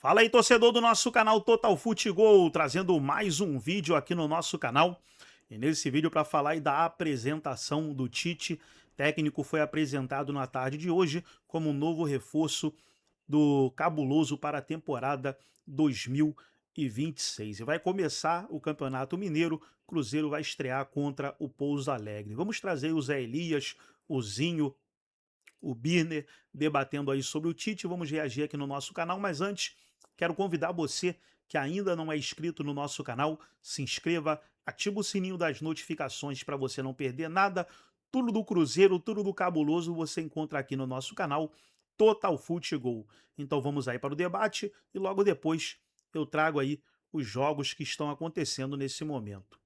Fala aí, torcedor do nosso canal Total Futebol, trazendo mais um vídeo aqui no nosso canal. E nesse vídeo para falar aí da apresentação do Tite. Técnico foi apresentado na tarde de hoje como um novo reforço do Cabuloso para a temporada 2026. E vai começar o Campeonato Mineiro, Cruzeiro vai estrear contra o Pouso Alegre. Vamos trazer o Zé Elias, o Zinho, o Birner, debatendo aí sobre o Tite. Vamos reagir aqui no nosso canal, mas antes, quero convidar você que ainda não é inscrito no nosso canal, se inscreva, ativa o sininho das notificações para você não perder nada. Tudo do Cruzeiro, tudo do Cabuloso você encontra aqui no nosso canal Total Futebol. Então vamos aí para o debate e logo depois eu trago aí os jogos que estão acontecendo nesse momento.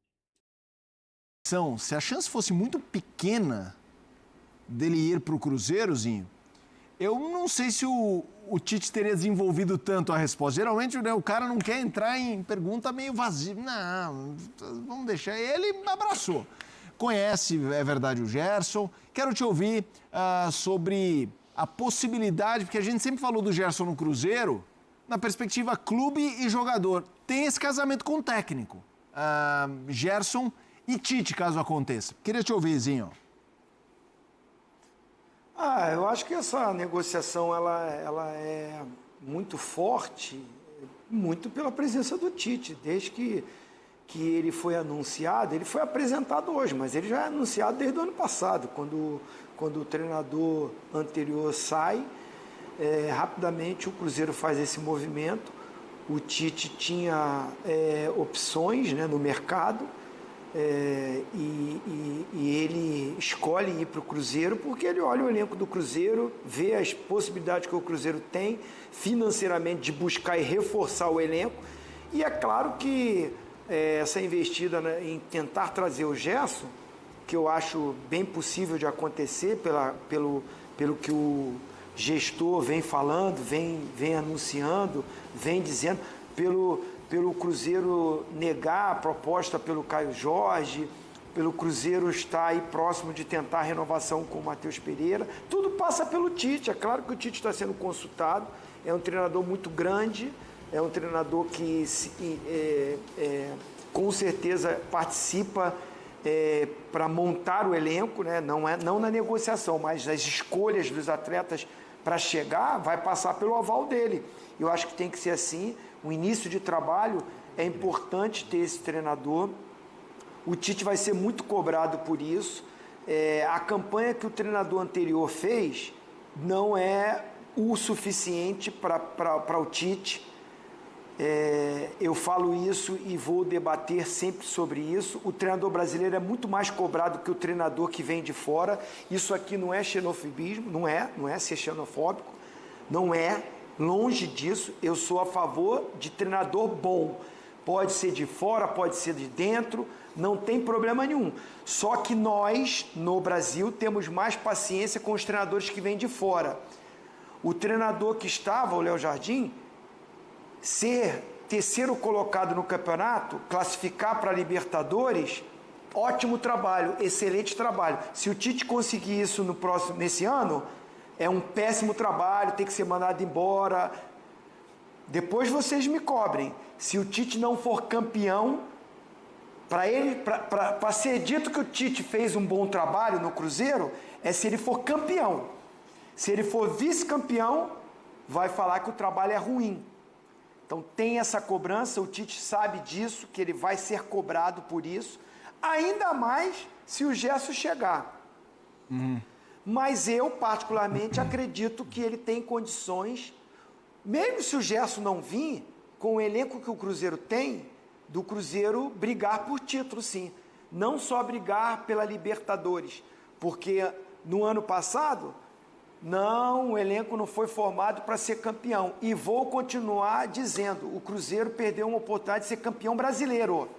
Se a chance fosse muito pequena dele ir para o Cruzeirozinho, eu não sei se o Tite teria desenvolvido tanto a resposta. Geralmente, né, o cara não quer entrar em pergunta meio vazia. Não, vamos deixar. Ele abraçou. Conhece, é verdade, o Gerson. Quero te ouvir sobre a possibilidade, porque a gente sempre falou do Gerson no Cruzeiro, na perspectiva clube e jogador. Tem esse casamento com o técnico. Gerson e Tite, caso aconteça. Queria te ouvir, Zinho. Eu acho que essa negociação ela é muito forte, muito pela presença do Tite. Desde que ele foi anunciado, ele foi apresentado hoje, mas ele já é anunciado desde o ano passado, quando o treinador anterior sai, rapidamente o Cruzeiro faz esse movimento. O Tite tinha opções, né, no mercado, e ele escolhe ir para o Cruzeiro porque ele olha o elenco do Cruzeiro, vê as possibilidades que o Cruzeiro tem financeiramente de buscar e reforçar o elenco. E é claro que essa investida, né, em tentar trazer o Gerson, que eu acho bem possível de acontecer pelo que o gestor vem falando, vem anunciando, vem dizendo, pelo Cruzeiro negar a proposta pelo Caio Jorge, pelo Cruzeiro estar aí próximo de tentar a renovação com o Matheus Pereira. Tudo passa pelo Tite. É claro que o Tite está sendo consultado, é um treinador muito grande, é um treinador que com certeza participa para montar o elenco, né? Não na negociação, mas nas escolhas dos atletas para chegar, vai passar pelo aval dele. Eu acho que tem que ser assim. O início de trabalho é importante ter esse treinador. O Tite vai ser muito cobrado por isso. A campanha que o treinador anterior fez não é o suficiente para o Tite. Eu falo isso e vou debater sempre sobre isso. O treinador brasileiro é muito mais cobrado que o treinador que vem de fora. Isso aqui não é xenofobismo, não é ser xenofóbico, não é. Longe disso, eu sou a favor de treinador bom. Pode ser de fora, pode ser de dentro, não tem problema nenhum. Só que nós, no Brasil, temos mais paciência com os treinadores que vêm de fora. O treinador que estava, o Léo Jardim, ser terceiro colocado no campeonato, classificar para a Libertadores, ótimo trabalho, excelente trabalho. Se o Tite conseguir isso nesse ano, é um péssimo trabalho, tem que ser mandado embora. Depois vocês me cobrem. Se o Tite não for campeão, para ser dito que o Tite fez um bom trabalho no Cruzeiro, é se ele for campeão. Se ele for vice-campeão, vai falar que o trabalho é ruim. Então tem essa cobrança, o Tite sabe disso, que ele vai ser cobrado por isso, ainda mais se o Gerson chegar. Mas eu, particularmente, acredito que ele tem condições, mesmo se o Gerson não vir, com o elenco que o Cruzeiro tem, do Cruzeiro brigar por título, sim. Não só brigar pela Libertadores, porque no ano passado, o elenco não foi formado para ser campeão. E vou continuar dizendo, o Cruzeiro perdeu uma oportunidade de ser campeão brasileiro.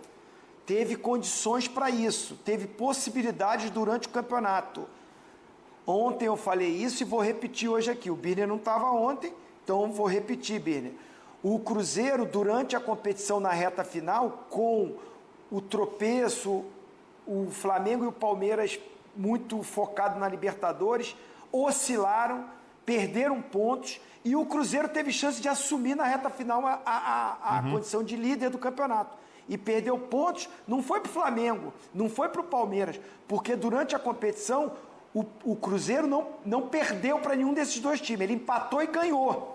Teve condições para isso, teve possibilidades durante o campeonato. Ontem eu falei isso e vou repetir hoje aqui. O Birner não estava ontem, então vou repetir, Birner. O Cruzeiro, durante a competição na reta final, com o tropeço, o Flamengo e o Palmeiras muito focado na Libertadores, oscilaram, perderam pontos e o Cruzeiro teve chance de assumir na reta final a condição de líder do campeonato. E perdeu pontos, não foi para o Flamengo, não foi para o Palmeiras, porque durante a competição o Cruzeiro não perdeu para nenhum desses dois times, ele empatou e ganhou.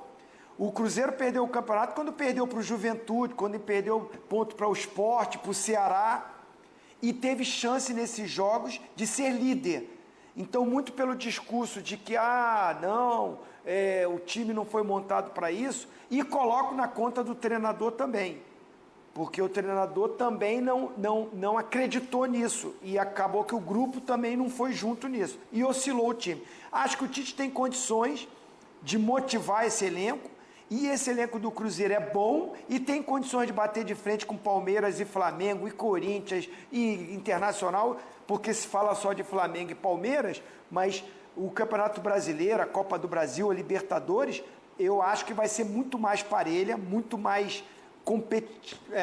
O Cruzeiro perdeu o campeonato quando perdeu para o Juventude, quando perdeu ponto para o Sport, para o Ceará, e teve chance nesses jogos de ser líder. Então, muito pelo discurso de que, o time não foi montado para isso, e coloco na conta do treinador também, porque o treinador também não acreditou nisso, e acabou que o grupo também não foi junto nisso, e oscilou o time. Acho que o Tite tem condições de motivar esse elenco, e esse elenco do Cruzeiro é bom e tem condições de bater de frente com Palmeiras e Flamengo e Corinthians e Internacional, porque se fala só de Flamengo e Palmeiras, mas o Campeonato Brasileiro, a Copa do Brasil, a Libertadores, eu acho que vai ser muito mais parelha, muito mais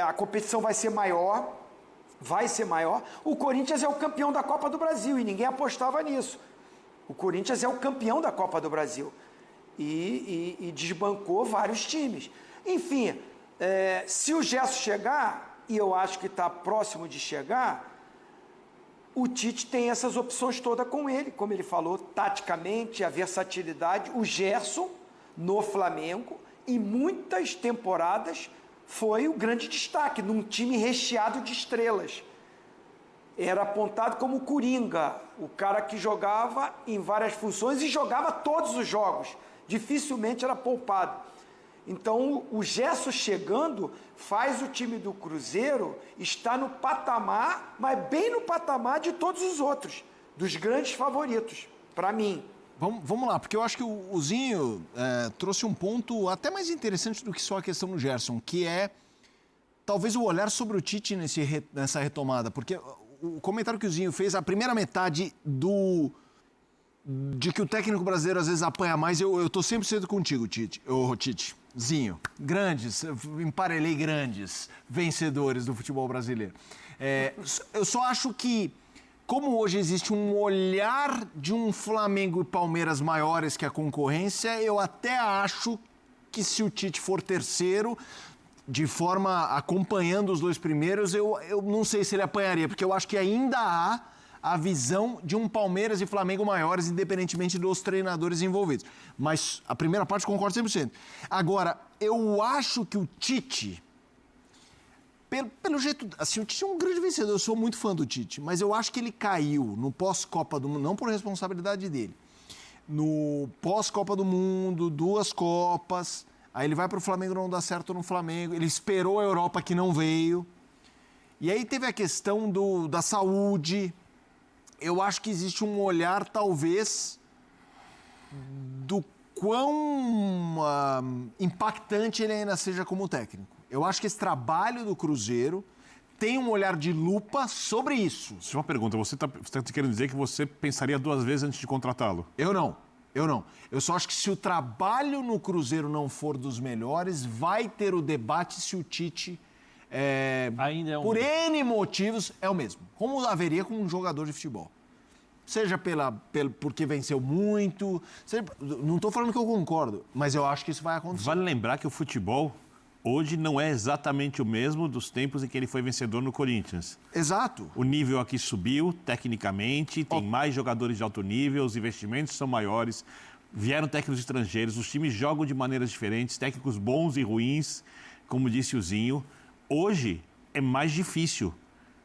a competição vai ser maior. O Corinthians é o campeão da Copa do Brasil e ninguém apostava nisso. O Corinthians é o campeão da Copa do Brasil. E desbancou vários times. Enfim, se o Gerson chegar, e eu acho que está próximo de chegar, o Tite tem essas opções todas com ele, como ele falou, taticamente, a versatilidade. O Gerson, no Flamengo, em muitas temporadas, foi o grande destaque, num time recheado de estrelas. Era apontado como Coringa, o cara que jogava em várias funções e jogava todos os jogos. Dificilmente era poupado. Então, o Gerson chegando faz o time do Cruzeiro estar no patamar, mas bem no patamar de todos os outros, dos grandes favoritos, para mim. Vamos lá, porque eu acho que o Zinho trouxe um ponto até mais interessante do que só a questão do Gerson, que é talvez o olhar sobre o Tite nessa retomada, porque o comentário que o Zinho fez, a primeira metade de que o técnico brasileiro às vezes apanha mais, eu tô sempre cedo contigo, Tite. Zinho, emparelhei grandes vencedores do futebol brasileiro. Eu só acho que, como hoje existe um olhar de um Flamengo e Palmeiras maiores que a concorrência, eu até acho que se o Tite for terceiro, de forma acompanhando os dois primeiros, eu não sei se ele apanharia, porque eu acho que ainda há a visão de um Palmeiras e Flamengo maiores, independentemente dos treinadores envolvidos. Mas a primeira parte concordo 100%. Agora, eu acho que o Tite, pelo jeito, assim, o Tite é um grande vencedor, eu sou muito fã do Tite, mas eu acho que ele caiu no pós-Copa do Mundo, não por responsabilidade dele, no pós-Copa do Mundo, 2 Copas, aí ele vai para o Flamengo, não dá certo no Flamengo, ele esperou a Europa que não veio, e aí teve a questão da saúde. Eu acho que existe um olhar, talvez, do quão impactante ele ainda seja como técnico. Eu acho que esse trabalho do Cruzeiro tem um olhar de lupa sobre isso. Só uma pergunta, você tá querendo dizer que você pensaria 2 vezes antes de contratá-lo? Eu não. Eu só acho que se o trabalho no Cruzeiro não for dos melhores, vai ter o debate se o Tite... ainda por N motivos, é o mesmo. Como haveria com um jogador de futebol. Seja porque venceu muito... não estou falando que eu concordo, mas eu acho que isso vai acontecer. Vale lembrar que o futebol hoje não é exatamente o mesmo dos tempos em que ele foi vencedor no Corinthians. Exato. O nível aqui subiu, tecnicamente, tem mais jogadores de alto nível, os investimentos são maiores, vieram técnicos estrangeiros, os times jogam de maneiras diferentes, técnicos bons e ruins, como disse o Zinho. Hoje é mais difícil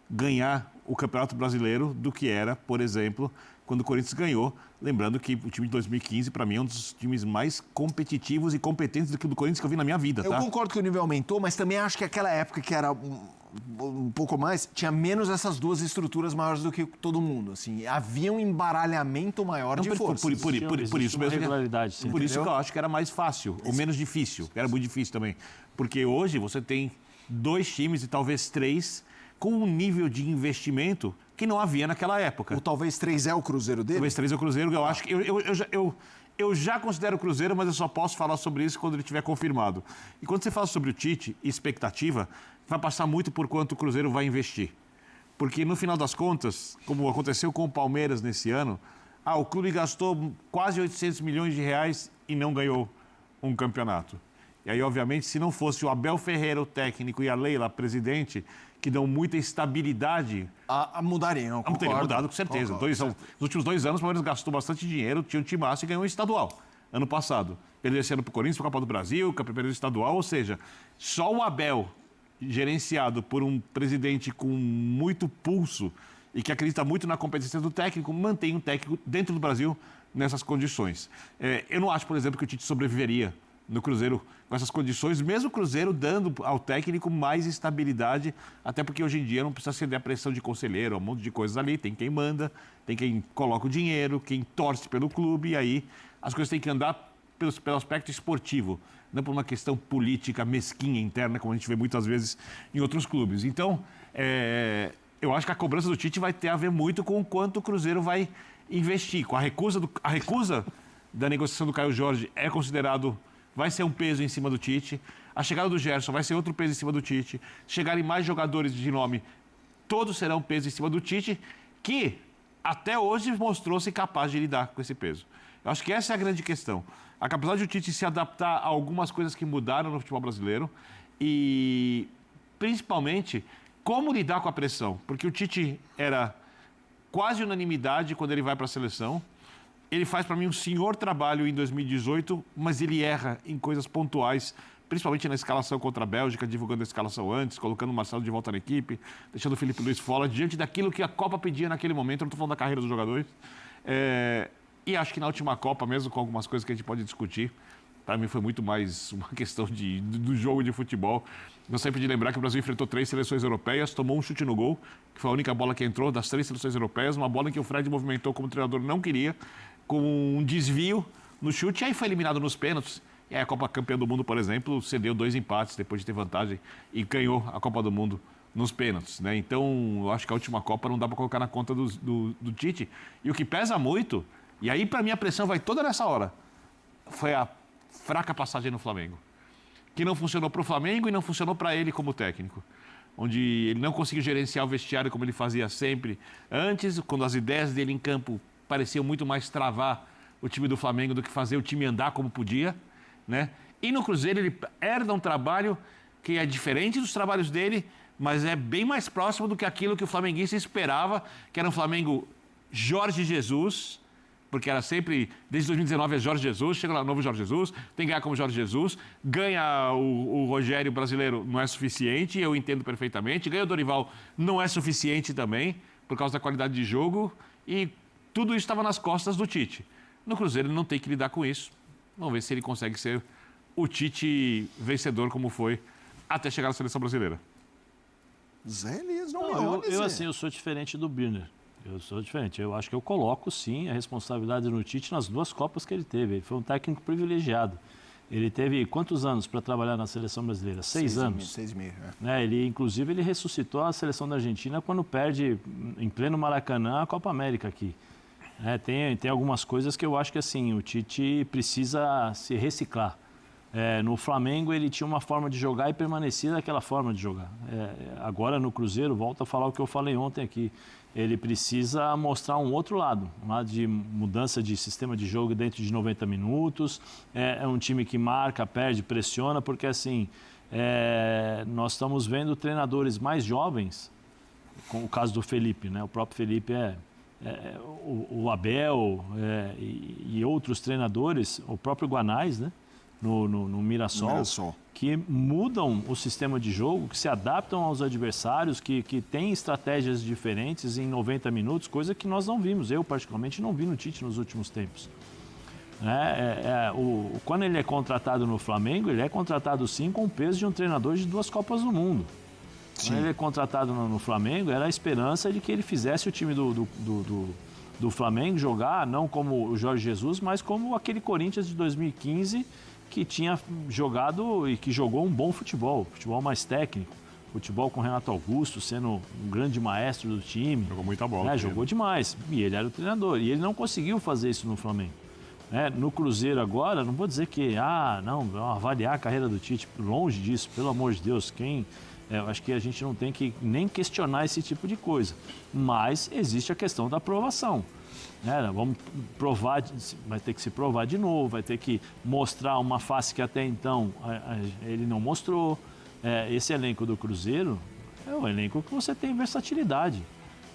ganhar o Campeonato Brasileiro do que era, por exemplo, quando o Corinthians ganhou. Lembrando que o time de 2015, para mim, é um dos times mais competitivos e competentes do que o do Corinthians que eu vi na minha vida, tá? Eu concordo que o nível aumentou, mas também acho que aquela época que era um pouco mais, tinha menos essas 2 estruturas maiores do que todo mundo. Assim, havia um embaralhamento maior de forças. Por isso mesmo. Regularidade, sim. Por isso que eu acho que era mais fácil, ou menos difícil. Era muito difícil também. Porque hoje você tem 2 times e talvez 3 com um nível de investimento que não havia naquela época. Ou talvez 3 é o Cruzeiro dele? Talvez 3 é o Cruzeiro, eu acho que... Eu já considero o Cruzeiro, mas eu só posso falar sobre isso quando ele estiver confirmado. E quando você fala sobre o Tite, expectativa, vai passar muito por quanto o Cruzeiro vai investir. Porque no final das contas, como aconteceu com o Palmeiras nesse ano, o clube gastou quase 800 milhões de reais e não ganhou um campeonato. E aí, obviamente, se não fosse o Abel Ferreira, o técnico, e a Leila, a presidente, que dão muita estabilidade... Mudariam, concordo. Teria mudado, com certeza. Concordo. Nos últimos 2 anos, o Palmeiras gastou bastante dinheiro, tinha um timaço e ganhou um estadual, ano passado. Perdeu esse ano para o Corinthians, para a Copa do Brasil, perdeu o estadual, ou seja, só o Abel, gerenciado por um presidente com muito pulso e que acredita muito na competência do técnico, mantém um técnico dentro do Brasil nessas condições. Eu não acho, por exemplo, que o Tite sobreviveria no Cruzeiro com essas condições, mesmo o Cruzeiro dando ao técnico mais estabilidade, até porque hoje em dia não precisa ceder a pressão de conselheiro, um monte de coisas ali, tem quem manda, tem quem coloca o dinheiro, quem torce pelo clube, e aí as coisas têm que andar pelo aspecto esportivo, não por uma questão política mesquinha, interna, como a gente vê muitas vezes em outros clubes. Então, eu acho que a cobrança do Tite vai ter a ver muito com o quanto o Cruzeiro vai investir. Com a recusa da negociação do Caio Jorge é considerado... vai ser um peso em cima do Tite. A chegada do Gerson vai ser outro peso em cima do Tite. Chegarem mais jogadores de nome, todos serão peso em cima do Tite, que até hoje mostrou-se capaz de lidar com esse peso. Eu acho que essa é a grande questão. A capacidade do Tite se adaptar a algumas coisas que mudaram no futebol brasileiro e, principalmente, como lidar com a pressão. Porque o Tite era quase unanimidade quando ele vai para a seleção. Ele faz, para mim, um senhor trabalho em 2018, mas ele erra em coisas pontuais, principalmente na escalação contra a Bélgica, divulgando a escalação antes, colocando o Marcelo de volta na equipe, deixando o Felipe Luiz fora, diante daquilo que a Copa pedia naquele momento. Eu não estou falando da carreira dos jogadores. E acho que na última Copa, mesmo com algumas coisas que a gente pode discutir, para mim foi muito mais uma questão do jogo de futebol. Eu sempre de lembrar que o Brasil enfrentou 3 seleções europeias, tomou um chute no gol, que foi a única bola que entrou das 3 seleções europeias, uma bola em que o Fred movimentou como o treinador não queria, com um desvio no chute, e aí foi eliminado nos pênaltis. E aí a Copa Campeã do Mundo, por exemplo, cedeu 2 empates depois de ter vantagem e ganhou a Copa do Mundo nos pênaltis, né? Então, eu acho que a última Copa não dá para colocar na conta do Tite. E o que pesa muito, e aí para mim a pressão vai toda nessa hora, foi a fraca passagem no Flamengo. Que não funcionou para o Flamengo e não funcionou para ele como técnico. Onde ele não conseguiu gerenciar o vestiário como ele fazia sempre antes, quando as ideias dele em campo pareciam muito mais travar o time do Flamengo do que fazer o time andar como podia, né? E no Cruzeiro ele herda um trabalho que é diferente dos trabalhos dele, mas é bem mais próximo do que aquilo que o flamenguista esperava, que era um Flamengo Jorge Jesus, porque era sempre, desde 2019 é Jorge Jesus, chega lá novo Jorge Jesus, tem que ganhar como Jorge Jesus, ganha o Rogério brasileiro, não é suficiente, eu entendo perfeitamente, ganha o Dorival, não é suficiente também, por causa da qualidade de jogo, e tudo isso estava nas costas do Tite. No Cruzeiro ele não tem que lidar com isso, vamos ver se ele consegue ser o Tite vencedor como foi até chegar à seleção brasileira. Zé Elias, não me olha, eu Zé. assim, eu sou diferente do Birner. Eu sou diferente. Eu acho que eu coloco, sim, a responsabilidade no Tite nas 2 Copas que ele teve. Ele foi um técnico privilegiado. Ele teve quantos anos para trabalhar na seleção brasileira? 6 anos. 6 meses. Né? Inclusive, ele ressuscitou a seleção da Argentina quando perde, em pleno Maracanã, a Copa América aqui. Tem algumas coisas que eu acho que assim, o Tite precisa se reciclar. No Flamengo ele tinha uma forma de jogar e permanecia daquela forma de jogar. Agora no Cruzeiro, volto a falar o que eu falei ontem aqui, ele precisa mostrar um outro lado, um lado de mudança de sistema de jogo dentro de 90 minutos, é um time que marca, perde, pressiona, porque assim, nós estamos vendo treinadores mais jovens, com o caso do Felipe, né? O próprio Felipe o Abel e outros treinadores, o próprio Guanais, né? No Mirassol, que mudam o sistema de jogo, que se adaptam aos adversários, que têm estratégias diferentes em 90 minutos, coisa que nós não vimos. Eu, particularmente, não vi no Tite nos últimos tempos. Quando ele é contratado no Flamengo, ele é contratado, sim, com o peso de um treinador de 2 Copas do Mundo. Sim. Quando ele é contratado no Flamengo, era a esperança de que ele fizesse o time do Flamengo jogar, não como o Jorge Jesus, mas como aquele Corinthians de 2015, que tinha jogado e que jogou um bom futebol mais técnico, futebol com Renato Augusto sendo um grande maestro do time. Jogou muita bola. Jogou demais, e ele era o treinador, e ele não conseguiu fazer isso no Flamengo. No Cruzeiro agora, não vou dizer que, avaliar a carreira do Tite, longe disso, pelo amor de Deus, eu acho que a gente não tem que nem questionar esse tipo de coisa, mas existe a questão da aprovação. né? Vamos provar, vai ter que se provar de novo, vai ter que mostrar uma face que até então ele não mostrou. Esse elenco do Cruzeiro é um elenco que você tem versatilidade.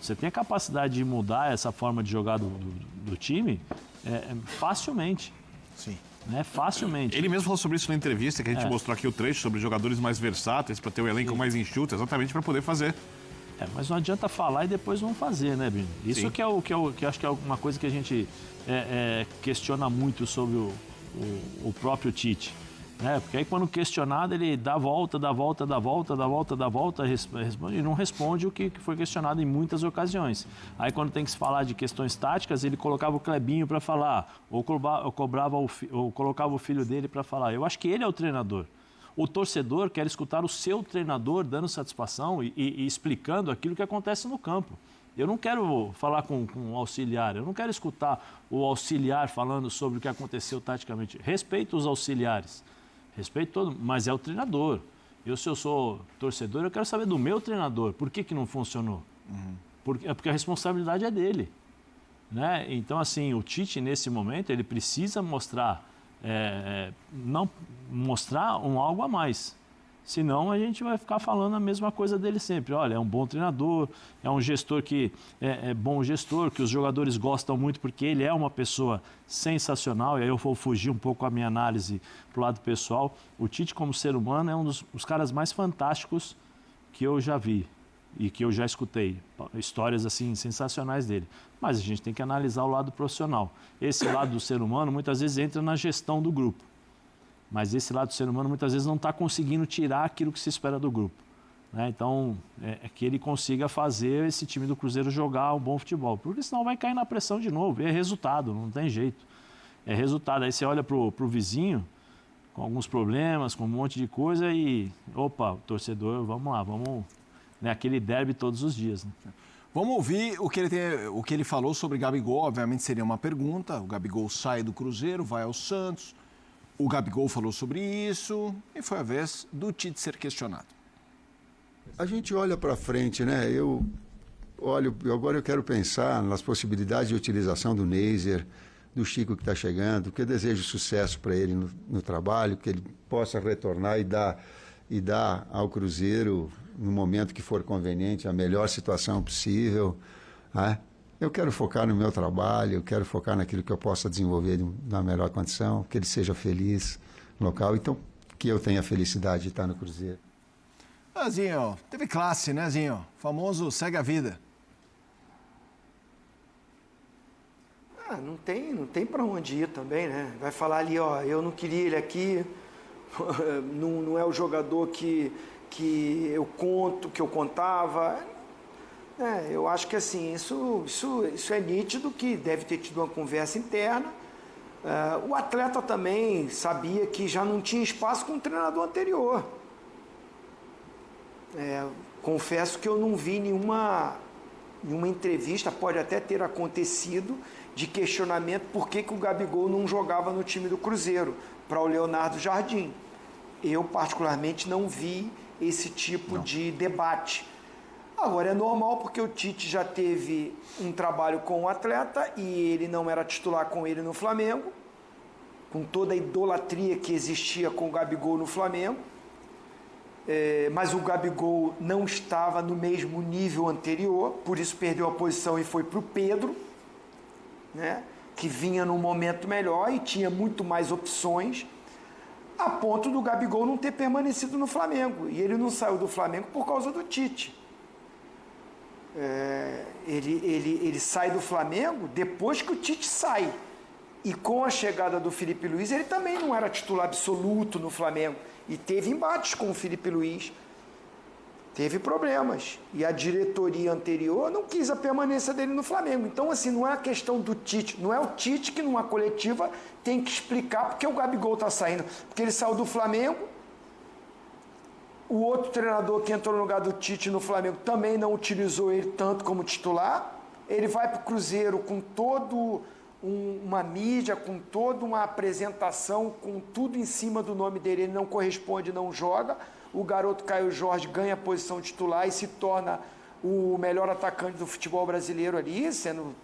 Você tem a capacidade de mudar essa forma de jogar do time facilmente. Sim. Né? Facilmente. Ele mesmo falou sobre isso na entrevista, que a gente mostrou aqui o trecho sobre jogadores mais versáteis, para ter um elenco mais enxuto, exatamente para poder fazer. Mas não adianta falar e depois não fazer, né, Bino? Isso que acho que é uma coisa que a gente questiona muito sobre o próprio Tite. Né? Porque aí quando questionado ele dá volta e não responde o que foi questionado em muitas ocasiões. Aí quando tem que se falar de questões táticas, ele colocava o Clebinho para falar, ou colocava o filho dele para falar. Eu acho que ele é o treinador. O torcedor quer escutar o seu treinador dando satisfação e explicando aquilo que acontece no campo. Eu não quero falar com o auxiliar, eu não quero escutar o auxiliar falando sobre o que aconteceu taticamente. Respeito os auxiliares. Respeito todo, mas é o treinador. Se eu sou torcedor, eu quero saber do meu treinador. Por que não funcionou? Porque a responsabilidade é dele. Né? Então, assim, o Tite, nesse momento, ele precisa mostrar, algo a mais. Senão, a gente vai ficar falando a mesma coisa dele sempre. Olha, é um bom treinador, é um gestor que é bom gestor, que os jogadores gostam muito porque ele é uma pessoa sensacional. E aí eu vou fugir um pouco a minha análise para o lado pessoal. O Tite, como ser humano, é um dos caras mais fantásticos que eu já vi e que eu já escutei. Histórias, assim, sensacionais dele. Mas a gente tem que analisar o lado profissional. Esse lado do ser humano, muitas vezes, entra na gestão do grupo. Mas esse lado do ser humano, muitas vezes, não está conseguindo tirar aquilo que se espera do grupo. Né? Então, que ele consiga fazer esse time do Cruzeiro jogar um bom futebol. Porque senão vai cair na pressão de novo. É resultado, não tem jeito. É resultado. Aí você olha para o vizinho, com alguns problemas, com um monte de coisa e... Opa, torcedor, vamos lá, vamos... Né? Aquele derby todos os dias. Né? Vamos ouvir o que ele falou sobre Gabigol. Obviamente seria uma pergunta. O Gabigol sai do Cruzeiro, vai ao Santos. O Gabigol falou sobre isso e foi a vez do Tite ser questionado. A gente olha para frente, né? Agora eu quero pensar nas possibilidades de utilização do Neiser, do Chico que está chegando, que eu desejo sucesso para ele no trabalho, que ele possa retornar e dar ao Cruzeiro, no momento que for conveniente, a melhor situação possível. Né? Eu quero focar no meu trabalho, eu quero focar naquilo que eu possa desenvolver na melhor condição, que ele seja feliz no local, então que eu tenha a felicidade de estar no Cruzeiro. Zinho, teve classe, né, Zinho? O famoso segue a vida. Não tem para onde ir também, né? Vai falar ali, ó, eu não queria ele aqui, não é o jogador que eu contava. Eu acho que assim, isso é nítido que deve ter tido uma conversa interna. O atleta também sabia que já não tinha espaço com o treinador anterior. Confesso que eu não vi nenhuma entrevista, pode até ter acontecido, de questionamento por que o Gabigol não jogava no time do Cruzeiro, para o Leonardo Jardim. Eu, particularmente, não vi esse tipo de debate. Agora, é normal porque o Tite já teve um trabalho com o atleta e ele não era titular com ele no Flamengo, com toda a idolatria que existia com o Gabigol no Flamengo. Mas o Gabigol não estava no mesmo nível anterior, por isso perdeu a posição e foi para o Pedro, né, que vinha num momento melhor e tinha muito mais opções, a ponto do Gabigol não ter permanecido no Flamengo. E ele não saiu do Flamengo por causa do Tite. Ele sai do Flamengo depois que o Tite sai. E com a chegada do Felipe Luiz, ele também não era titular absoluto no Flamengo. E teve embates com o Felipe Luiz. Teve problemas. E a diretoria anterior não quis a permanência dele no Flamengo. Então, assim, não é a questão do Tite. Não é o Tite que, numa coletiva, tem que explicar porque o Gabigol está saindo. Porque ele saiu do Flamengo. O outro treinador que entrou no lugar do Tite no Flamengo também não utilizou ele tanto como titular. Ele vai para o Cruzeiro com todo uma mídia, com toda uma apresentação, com tudo em cima do nome dele. Ele não corresponde, não joga. O garoto Caio Jorge ganha a posição titular e se torna o melhor atacante do futebol brasileiro ali, sendo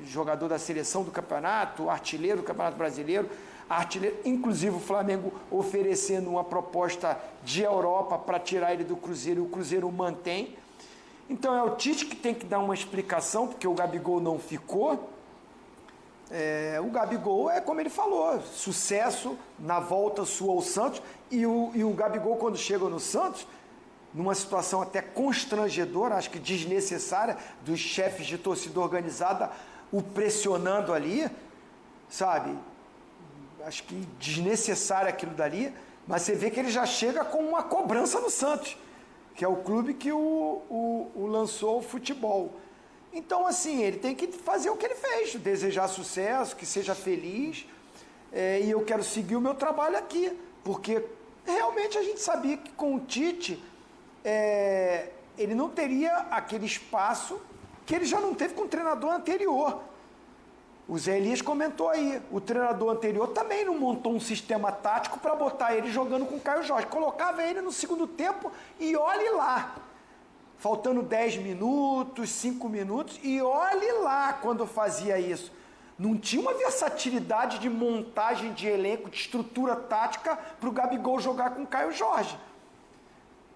jogador da seleção do campeonato, artilheiro do Campeonato Brasileiro, artilheiro, inclusive o Flamengo oferecendo uma proposta de Europa para tirar ele do Cruzeiro, e o Cruzeiro mantém. Então é o Tite que tem que dar uma explicação, porque o Gabigol não ficou. O Gabigol é como ele falou, sucesso na volta sua ao Santos, e o Gabigol, quando chega no Santos, numa situação até constrangedora, acho que desnecessária, dos chefes de torcida organizada o pressionando ali, sabe? Acho que desnecessário aquilo dali, mas você vê que ele já chega com uma cobrança no Santos, que é o clube que o lançou ao futebol. Então, assim, ele tem que fazer o que ele fez, desejar sucesso, que seja feliz, e eu quero seguir o meu trabalho aqui, porque realmente a gente sabia que com o Tite ele não teria aquele espaço que ele já não teve com o treinador anterior. O Zé Elias comentou aí, o treinador anterior também não montou um sistema tático para botar ele jogando com o Caio Jorge. Colocava ele no segundo tempo e olhe lá. Faltando 10 minutos, 5 minutos, e olhe lá quando fazia isso. Não tinha uma versatilidade de montagem de elenco, de estrutura tática para o Gabigol jogar com o Caio Jorge.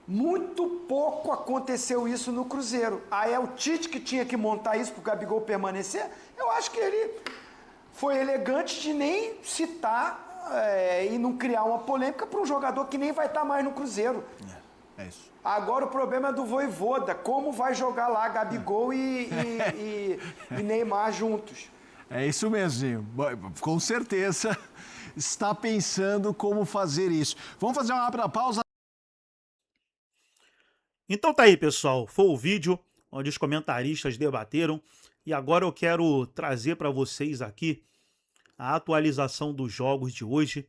Muito pouco aconteceu isso no Cruzeiro. Aí é o Tite que tinha que montar isso para o Gabigol permanecer. Eu acho que ele foi elegante de nem citar e não criar uma polêmica para um jogador que nem vai estar mais no Cruzeiro. É isso. Agora o problema é do Vojvoda. Como vai jogar lá Gabigol e Neymar juntos? É isso mesmo, Zinho. Com certeza está pensando como fazer isso. Vamos fazer uma rápida pausa. Então tá aí, pessoal. Foi o vídeo onde os comentaristas debateram. E agora eu quero trazer para vocês aqui a atualização dos jogos de hoje.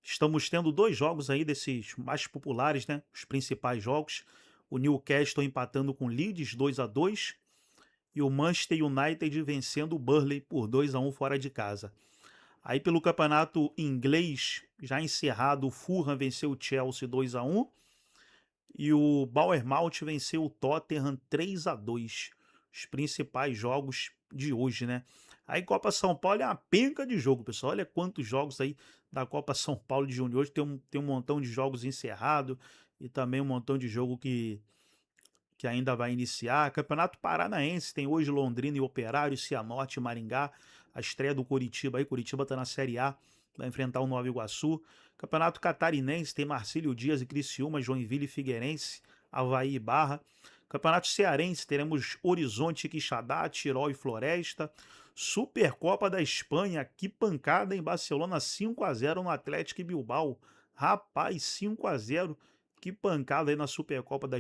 Estamos tendo 2 jogos aí desses mais populares, né? Os principais jogos. O Newcastle empatando com o Leeds 2-2 e o Manchester United vencendo o Burnley por 2-1 fora de casa. Aí pelo campeonato inglês, já encerrado, o Fulham venceu o Chelsea 2-1 e o Bournemouth venceu o Tottenham 3-2. Os principais jogos de hoje, né? Aí Copa São Paulo é uma penca de jogo, pessoal. Olha quantos jogos aí da Copa São Paulo de junho. Hoje tem um montão de jogos encerrados e também um montão de jogo que ainda vai iniciar. Campeonato Paranaense tem hoje Londrina e Operário, Cianorte e Maringá. A estreia do Coritiba aí. Coritiba tá na Série A, vai enfrentar o Nova Iguaçu. Campeonato Catarinense tem Marcílio Dias e Criciúma, Joinville e Figueirense, Avaí e Barra. Campeonato Cearense teremos Horizonte, Quixadá, Tirol e Floresta. Supercopa da Espanha, que pancada em Barcelona, 5-0 no Atlético e Bilbao. Rapaz, 5-0, que pancada aí na Supercopa da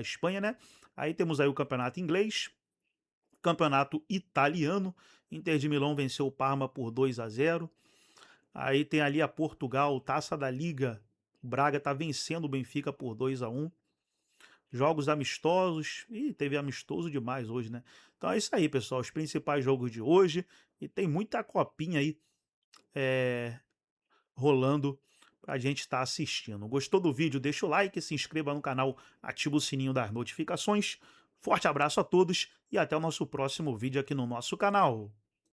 Espanha, né? Aí temos aí o Campeonato Inglês, Campeonato Italiano, Inter de Milão venceu o Parma por 2-0. Aí tem ali a Portugal, Taça da Liga, o Braga tá vencendo o Benfica por 2-1. Jogos amistosos, e teve amistoso demais hoje, né? Então é isso aí, pessoal, os principais jogos de hoje, e tem muita copinha aí rolando pra gente estar assistindo. Gostou do vídeo? Deixa o like, se inscreva no canal, ativa o sininho das notificações. Forte abraço a todos e até o nosso próximo vídeo aqui no nosso canal.